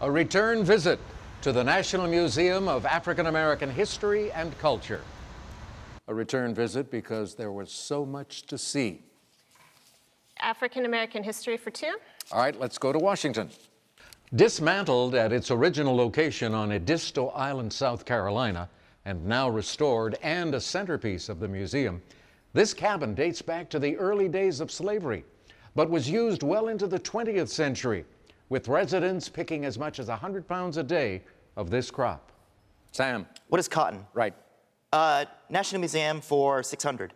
A return visit to the National Museum of African American History and Culture. A return visit because there was so much to see. African American history for two. All right, let's go to Washington. Dismantled at its original location on Edisto Island, South Carolina, and now restored and a centerpiece of the museum, this cabin dates back to the early days of slavery, but was used well into the 20th century, with residents picking as much as 100 pounds a day of this crop. Sam. What is cotton? Right. National Museum for 600.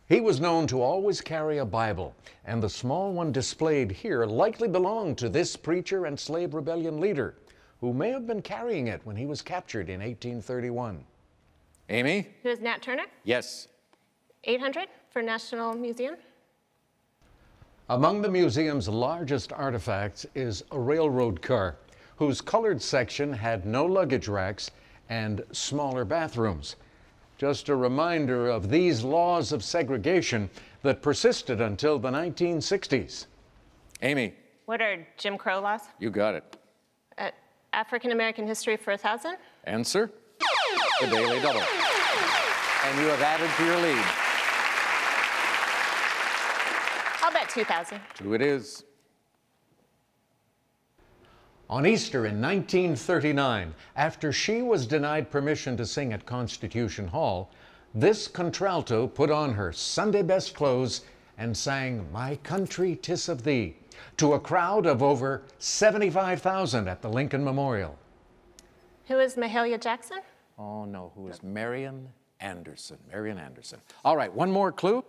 He was known to always carry a Bible, and the small one displayed here likely belonged to this preacher and slave rebellion leader, who may have been carrying it when he was captured in 1831. Amy? Who is Nat Turner? Yes. 800 for National Museum. Among the museum's largest artifacts is a railroad car, whose colored section had no luggage racks and smaller bathrooms. Just a reminder of these laws of segregation that persisted until the 1960s. Amy. What are Jim Crow laws? You got it. African American history for 1,000. Answer? The Daily Double. And you have added to your lead. I'll bet 2,000. 2 it is. On Easter in 1939, after she was denied permission to sing at Constitution Hall, this contralto put on her Sunday best clothes and sang "My Country 'Tis of Thee" to a crowd of over 75,000 at the Lincoln Memorial. Who is Mahalia Jackson? Oh no, who is Marian Anderson? Marian Anderson. All right, one more clue.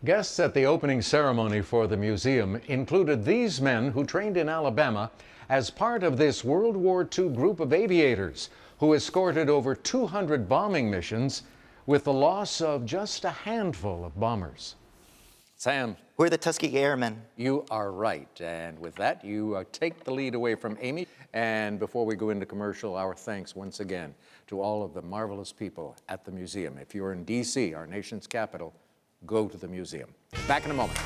Guests at the opening ceremony for the museum included these men who trained in Alabama as part of this World War II group of aviators who escorted over 200 bombing missions with the loss of just a handful of bombers. Sam. Who are the Tuskegee Airmen? You are right. And with that, you take the lead away from Amy. And before we go into commercial, our thanks once again to all of the marvelous people at the museum. If you're in D.C., our nation's capital, go to the museum. Back in a moment.